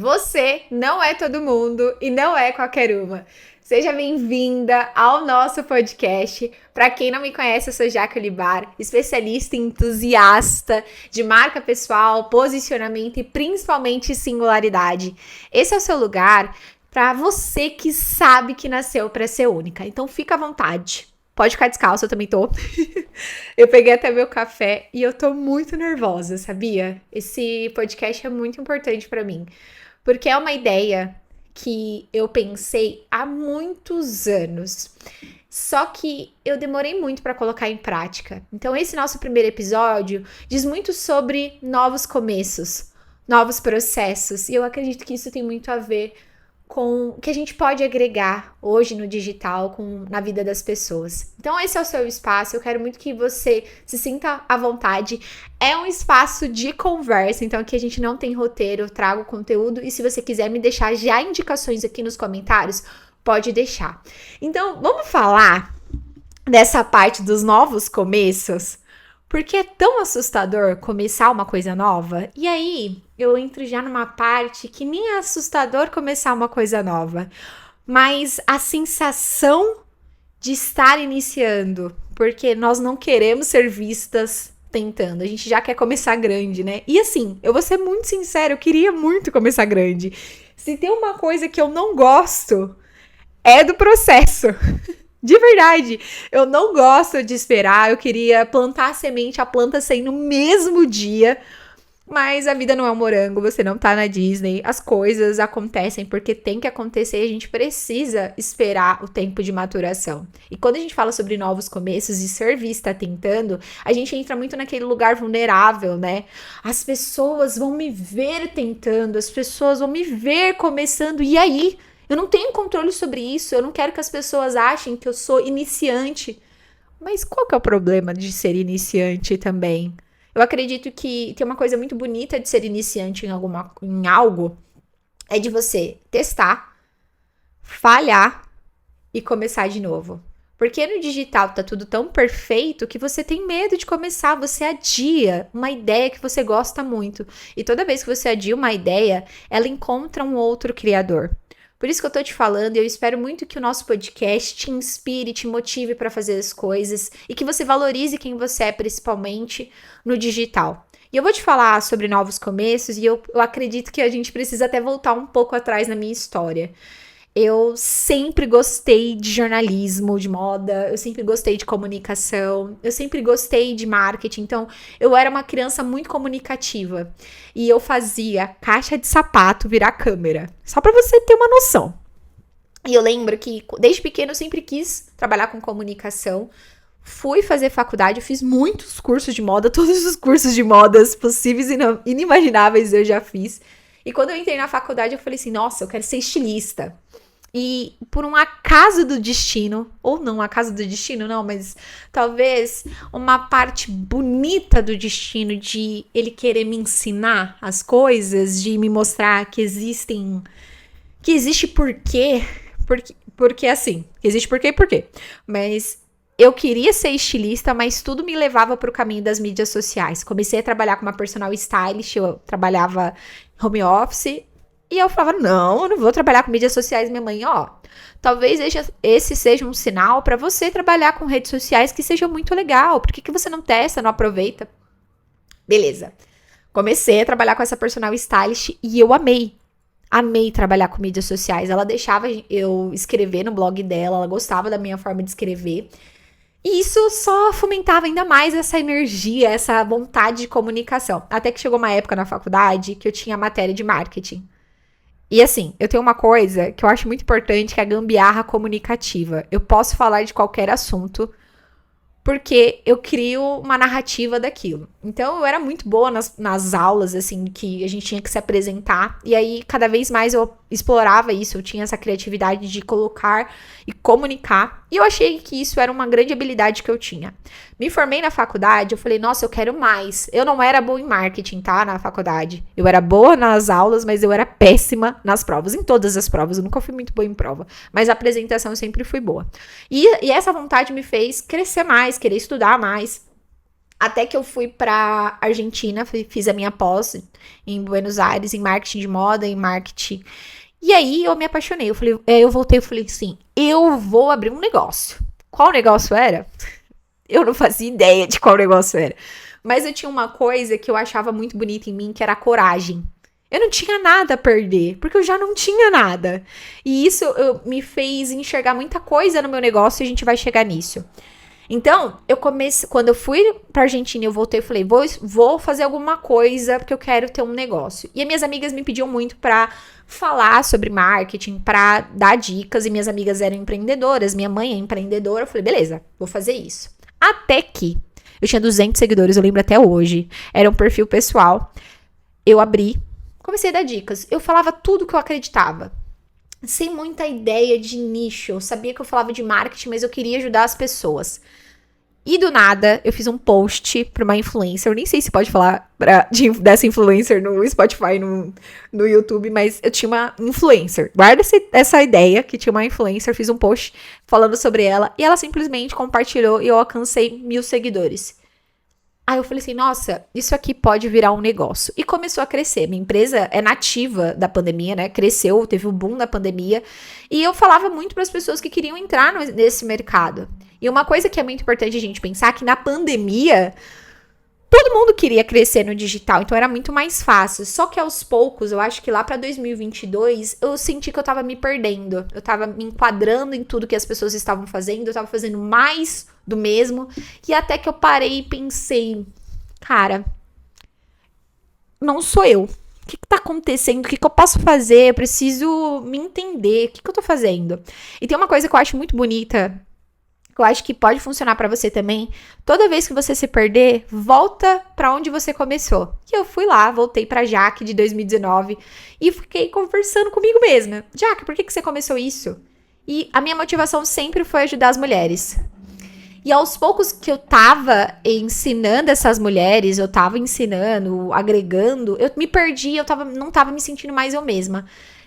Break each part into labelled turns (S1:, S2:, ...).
S1: Você não é todo mundo e não é qualquer uma. Seja bem-vinda ao nosso podcast. Para quem não me conhece, eu sou Jaque Olibar, especialista e entusiasta de marca pessoal, posicionamento e principalmente singularidade. Esse é o seu lugar para você que sabe que nasceu para ser única. Então fica à vontade. Pode ficar descalço, eu também tô. Eu peguei até meu café e eu tô muito nervosa, sabia? Esse podcast é muito importante para mim. Porque é uma ideia que eu pensei há muitos anos. Só que eu demorei muito para colocar em prática. Então, esse nosso primeiro episódio diz muito sobre novos começos, novos processos. E eu acredito que isso tem muito a ver com o que a gente pode agregar hoje no digital, na vida das pessoas. Então esse é o seu espaço, eu quero muito que você se sinta à vontade. É um espaço de conversa, então aqui a gente não tem roteiro, eu trago conteúdo e se você quiser me deixar já indicações aqui nos comentários, pode deixar. Então vamos falar dessa parte dos novos começos? Porque é tão assustador começar uma coisa nova. E aí, eu entro já numa parte que nem é assustador começar uma coisa nova. Mas a sensação de estar iniciando. Porque nós não queremos ser vistas tentando. A gente já quer começar grande, né? E assim, eu vou ser muito sincera, eu queria muito começar grande. Se tem uma coisa que eu não gosto, é do processo. De verdade, eu não gosto de esperar, eu queria plantar a semente, a planta sair no mesmo dia, mas a vida não é um morango, você não tá na Disney, as coisas acontecem porque tem que acontecer, a gente precisa esperar o tempo de maturação. E quando a gente fala sobre novos começos e ser vista tentando, a gente entra muito naquele lugar vulnerável, né? As pessoas vão me ver tentando, as pessoas vão me ver começando, e aí? Eu não tenho controle sobre isso, eu não quero que as pessoas achem que eu sou iniciante. Mas qual que é o problema de ser iniciante também? Eu acredito que tem uma coisa muito bonita de ser iniciante em algo, é de você testar, falhar e começar de novo. Porque no digital tá tudo tão perfeito que você tem medo de começar, você adia uma ideia que você gosta muito. E toda vez que você adia uma ideia, ela encontra um outro criador. Por isso que eu tô te falando e eu espero muito que o nosso podcast te inspire, te motive para fazer as coisas e que você valorize quem você é, principalmente no digital. E eu vou te falar sobre novos começos e eu acredito que a gente precisa até voltar um pouco atrás na minha história. Eu sempre gostei de jornalismo, de moda, eu sempre gostei de comunicação, eu sempre gostei de marketing, então eu era uma criança muito comunicativa e eu fazia caixa de sapato virar câmera, só pra você ter uma noção. E eu lembro que desde pequeno eu sempre quis trabalhar com comunicação, fui fazer faculdade, eu fiz muitos cursos de moda, todos os cursos de modas possíveis e inimagináveis eu já fiz. E quando eu entrei na faculdade eu falei assim, nossa, eu quero ser estilista. E por um acaso do destino, ou não acaso do destino, não, mas talvez uma parte bonita do destino de ele querer me ensinar as coisas, de me mostrar que existe porquê, porque assim, existe porquê, mas eu queria ser estilista, mas tudo me levava para o caminho das mídias sociais. Comecei a trabalhar com uma personal stylist, eu trabalhava home office, e eu falava, não, eu não vou trabalhar com mídias sociais. Minha mãe, talvez esse seja um sinal para você trabalhar com redes sociais que seja muito legal. Por que você não testa, não aproveita? Beleza. Comecei a trabalhar com essa personal stylist e eu amei. Amei trabalhar com mídias sociais. Ela deixava eu escrever no blog dela, ela gostava da minha forma de escrever. E isso só fomentava ainda mais essa energia, essa vontade de comunicação. Até que chegou uma época na faculdade que eu tinha matéria de marketing. E assim, eu tenho uma coisa que eu acho muito importante, que é a gambiarra comunicativa. Eu posso falar de qualquer assunto, porque eu crio uma narrativa daquilo. Então, eu era muito boa nas aulas, assim, que a gente tinha que se apresentar. E aí, cada vez mais eu explorava isso. Eu tinha essa criatividade de colocar e comunicar. E eu achei que isso era uma grande habilidade que eu tinha. Me formei na faculdade, eu falei, nossa, eu quero mais. Eu não era boa em marketing, tá? Na faculdade. Eu era boa nas aulas, mas eu era péssima nas provas. Em todas as provas. Eu nunca fui muito boa em prova. Mas a apresentação eu sempre fui boa. E essa vontade me fez crescer mais, querer estudar mais. Até que eu fui pra Argentina, fiz a minha pós em Buenos Aires, em marketing de moda, em marketing. E aí eu me apaixonei. Eu voltei e falei assim, eu vou abrir um negócio. Qual negócio era? Eu não fazia ideia de qual negócio era. Mas eu tinha uma coisa que eu achava muito bonita em mim, que era a coragem. Eu não tinha nada a perder, porque eu já não tinha nada. E isso me fez enxergar muita coisa no meu negócio e a gente vai chegar nisso. Então, quando eu fui pra Argentina, eu voltei e falei, vou fazer alguma coisa, porque eu quero ter um negócio. E as minhas amigas me pediam muito pra falar sobre marketing, pra dar dicas, e minhas amigas eram empreendedoras, minha mãe é empreendedora, eu falei, beleza, vou fazer isso. Até que eu tinha 200 seguidores, eu lembro até hoje, era um perfil pessoal, eu abri, comecei a dar dicas, eu falava tudo que eu acreditava. Sem muita ideia de nicho, eu sabia que eu falava de marketing, mas eu queria ajudar as pessoas. E do nada, eu fiz um post pra uma influencer, eu nem sei se pode falar dessa influencer no Spotify, no YouTube, mas eu tinha uma influencer. Guarda essa ideia, que tinha uma influencer, fiz um post falando sobre ela, e ela simplesmente compartilhou e eu alcancei 1.000 seguidores. Aí eu falei assim, nossa, isso aqui pode virar um negócio. E começou a crescer. Minha empresa é nativa da pandemia, né? Cresceu, teve o boom da pandemia. E eu falava muito para as pessoas que queriam entrar nesse mercado. E uma coisa que é muito importante a gente pensar é que na pandemia, todo mundo queria crescer no digital. Então era muito mais fácil. Só que aos poucos, eu acho que lá para 2022, eu senti que eu tava me perdendo. Eu tava me enquadrando em tudo que as pessoas estavam fazendo. Eu tava fazendo mais do mesmo, e até que eu parei e pensei, cara, não sou eu. O que tá acontecendo? O que eu posso fazer? Eu preciso me entender. O que eu tô fazendo? E tem uma coisa que eu acho muito bonita, que eu acho que pode funcionar pra você também. Toda vez que você se perder, volta pra onde você começou. E eu fui lá, voltei pra Jaque de 2019 e fiquei conversando comigo mesma. Jaque, por que você começou isso? E a minha motivação sempre foi ajudar as mulheres. E aos poucos que eu tava ensinando essas mulheres, eu tava ensinando, agregando, eu me perdi, não tava me sentindo mais eu mesma.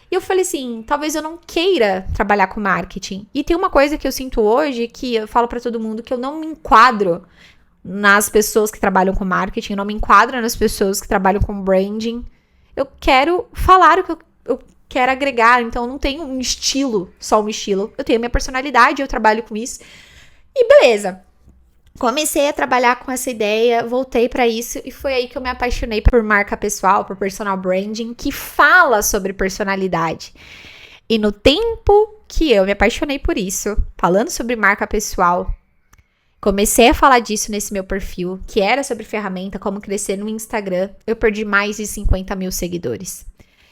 S1: E eu falei assim, talvez eu não queira trabalhar com marketing. E tem uma coisa que eu sinto hoje, que eu falo pra todo mundo, que eu não me enquadro nas pessoas que trabalham com marketing, eu não me enquadro nas pessoas que trabalham com branding. Eu quero falar o que eu quero agregar, então eu não tenho um estilo, só um estilo. Eu tenho a minha personalidade, eu trabalho com isso. E beleza, comecei a trabalhar com essa ideia, voltei pra isso e foi aí que eu me apaixonei por marca pessoal, por personal branding, que fala sobre personalidade. E no tempo que eu me apaixonei por isso, falando sobre marca pessoal, comecei a falar disso nesse meu perfil, que era sobre ferramenta, como crescer no Instagram, eu perdi mais de 50 mil seguidores.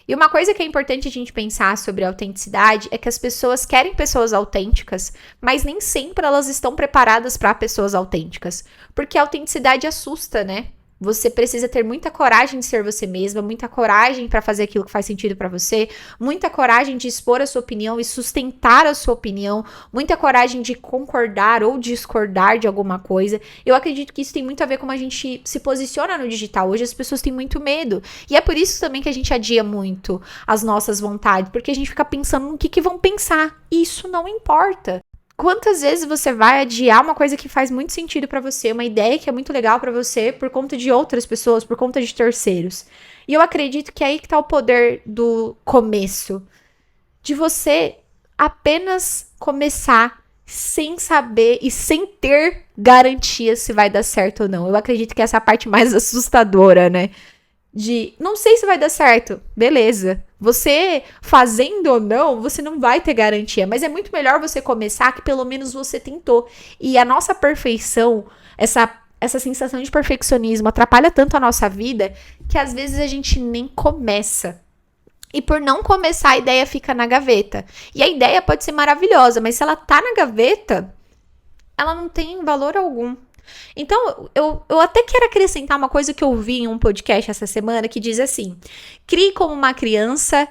S1: E uma coisa que é importante a gente pensar sobre a autenticidade é que as pessoas querem pessoas autênticas, mas nem sempre elas estão preparadas para pessoas autênticas. Porque a autenticidade assusta, né? Você precisa ter muita coragem de ser você mesma, muita coragem para fazer aquilo que faz sentido para você, muita coragem de expor a sua opinião e sustentar a sua opinião, muita coragem de concordar ou discordar de alguma coisa. Eu acredito que isso tem muito a ver com como a gente se posiciona no digital. Hoje as pessoas têm muito medo. E é por isso também que a gente adia muito as nossas vontades, porque a gente fica pensando no que vão pensar. E isso não importa. Quantas vezes você vai adiar uma coisa que faz muito sentido pra você, uma ideia que é muito legal pra você, por conta de outras pessoas, por conta de terceiros? E eu acredito que é aí que tá o poder do começo. De você apenas começar sem saber e sem ter garantia se vai dar certo ou não. Eu acredito que essa é a parte mais assustadora, né? De, não sei se vai dar certo, beleza. Você fazendo ou não, você não vai ter garantia, mas é muito melhor você começar que pelo menos você tentou. E a nossa perfeição, essa sensação de perfeccionismo atrapalha tanto a nossa vida que às vezes a gente nem começa. E por não começar, a ideia fica na gaveta. E a ideia pode ser maravilhosa, mas se ela tá na gaveta, ela não tem valor algum. Então, eu até quero acrescentar uma coisa que eu vi em um podcast essa semana que diz assim: crie como uma criança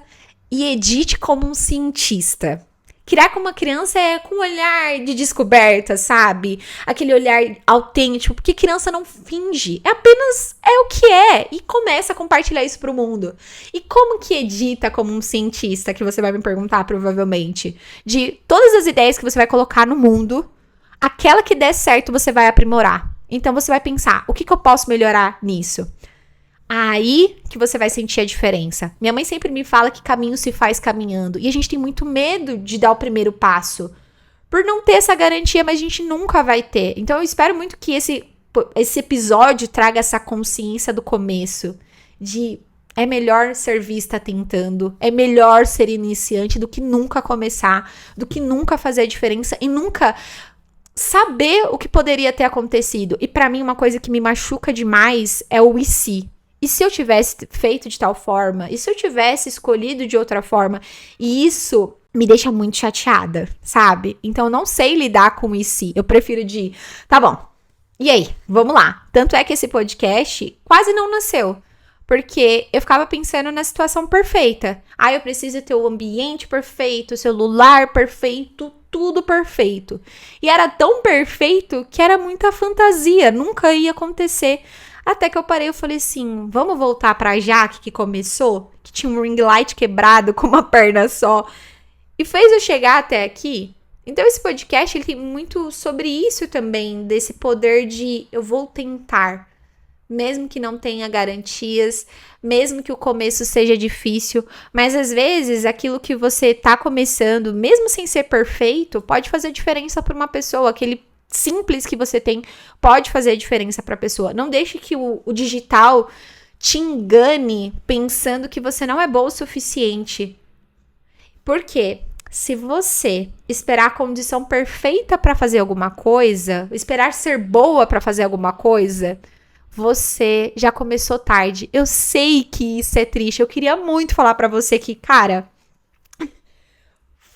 S1: e edite como um cientista. Criar como uma criança é com um olhar de descoberta, sabe? Aquele olhar autêntico, porque criança não finge, é o que é, e começa a compartilhar isso pro mundo. E como que edita como um cientista, que você vai me perguntar provavelmente, de todas as ideias que você vai colocar no mundo, aquela que der certo você vai aprimorar. Então você vai pensar, o que eu posso melhorar nisso? Aí que você vai sentir a diferença. Minha mãe sempre me fala que caminho se faz caminhando. E a gente tem muito medo de dar o primeiro passo. Por não ter essa garantia, mas a gente nunca vai ter. Então eu espero muito que esse episódio traga essa consciência do começo. De é melhor ser vista tentando. É melhor ser iniciante do que nunca começar. Do que nunca fazer a diferença e nunca saber o que poderia ter acontecido. E pra mim uma coisa que me machuca demais é o e se. E se eu tivesse feito de tal forma? E se eu tivesse escolhido de outra forma? E isso me deixa muito chateada, sabe? Então eu não sei lidar com e se. Eu prefiro tá bom, e aí? Vamos lá. Tanto é que esse podcast quase não nasceu. Porque eu ficava pensando na situação perfeita. Eu preciso ter o ambiente perfeito, o celular perfeito, tudo perfeito. E era tão perfeito que era muita fantasia, nunca ia acontecer. Até que eu parei e falei assim, vamos voltar pra Jaque que começou? Que tinha um ring light quebrado com uma perna só. E fez eu chegar até aqui. Então esse podcast ele tem muito sobre isso também. Desse poder de eu vou tentar. Mesmo que não tenha garantias. Mesmo que o começo seja difícil. Mas às vezes aquilo que você tá começando, mesmo sem ser perfeito, pode fazer diferença para uma pessoa. Aquele simples que você tem pode fazer a diferença para a pessoa. Não deixe que o digital te engane pensando que você não é boa o suficiente. Por quê? Se você esperar a condição perfeita para fazer alguma coisa, esperar ser boa para fazer alguma coisa, você já começou tarde. Eu sei que isso é triste. Eu queria muito falar para você que, cara,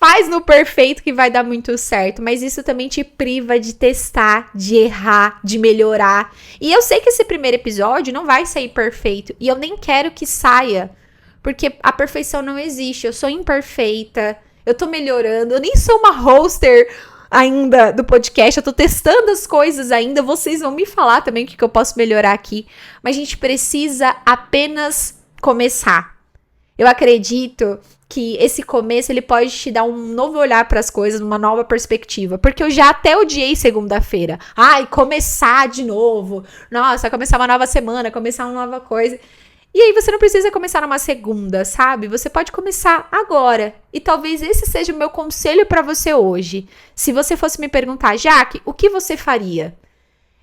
S1: faz no perfeito que vai dar muito certo, mas isso também te priva de testar, de errar, de melhorar. E eu sei que esse primeiro episódio não vai sair perfeito, e eu nem quero que saia, porque a perfeição não existe, eu sou imperfeita, eu tô melhorando, eu nem sou uma hoster ainda do podcast, eu tô testando as coisas ainda, vocês vão me falar também o que eu posso melhorar aqui, mas a gente precisa apenas começar. Eu acredito que esse começo, ele pode te dar um novo olhar para as coisas, uma nova perspectiva. Porque eu já até odiei segunda-feira. Começar de novo. Nossa, começar uma nova semana, começar uma nova coisa. E aí você não precisa começar numa segunda, sabe? Você pode começar agora. E talvez esse seja o meu conselho para você hoje. Se você fosse me perguntar, Jaque, o que você faria?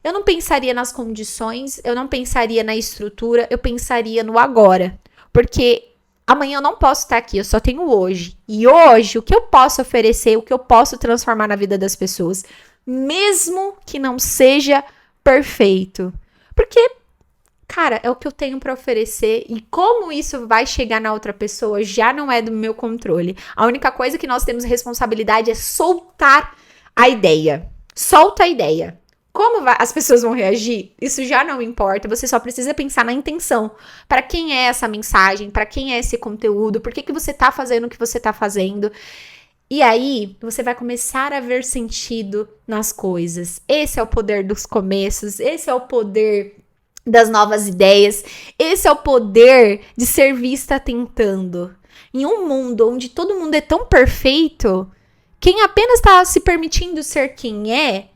S1: Eu não pensaria nas condições, eu não pensaria na estrutura, eu pensaria no agora. Porque amanhã eu não posso estar aqui, eu só tenho hoje. E hoje, o que eu posso oferecer, o que eu posso transformar na vida das pessoas, mesmo que não seja perfeito. Porque, cara, é o que eu tenho para oferecer e como isso vai chegar na outra pessoa já não é do meu controle. A única coisa que nós temos responsabilidade é soltar a ideia. Solta a ideia. Como as pessoas vão reagir? Isso já não importa, você só precisa pensar na intenção. Para quem é essa mensagem? Para quem é esse conteúdo? Por que você tá fazendo o que você tá fazendo? E aí, você vai começar a ver sentido nas coisas. Esse é o poder dos começos, esse é o poder das novas ideias, esse é o poder de ser vista tentando. Em um mundo onde todo mundo é tão perfeito, quem apenas está se permitindo ser quem é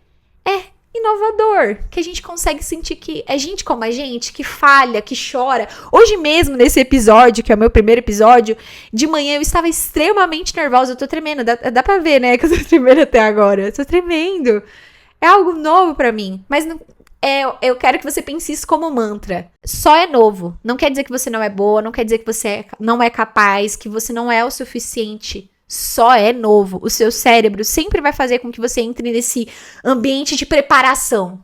S1: inovador, que a gente consegue sentir que é gente como a gente, que falha, que chora. Hoje mesmo, nesse episódio, que é o meu primeiro episódio, de manhã eu estava extremamente nervosa, eu tô tremendo, dá pra ver, né, que eu tô tremendo até agora, eu tô tremendo. É algo novo pra mim, mas não, eu quero que você pense isso como mantra. Só é novo, não quer dizer que você não é boa, não quer dizer que você não é capaz, que você não é o suficiente. Só é novo. O seu cérebro sempre vai fazer com que você entre nesse ambiente de preparação.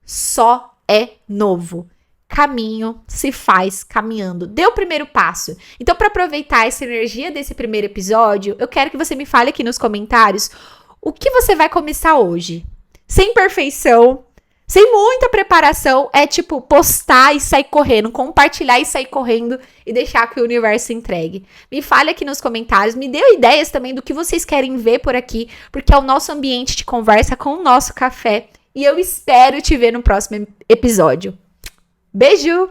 S1: Só é novo. Caminho se faz caminhando. Dê o primeiro passo. Então, para aproveitar essa energia desse primeiro episódio, eu quero que você me fale aqui nos comentários o que você vai começar hoje. Sem perfeição, sem muita preparação, é tipo postar e sair correndo, compartilhar e sair correndo e deixar que o universo entregue. Me fale aqui nos comentários, me dê ideias também do que vocês querem ver por aqui, porque é o nosso ambiente de conversa com o nosso café. E eu espero te ver no próximo episódio. Beijo!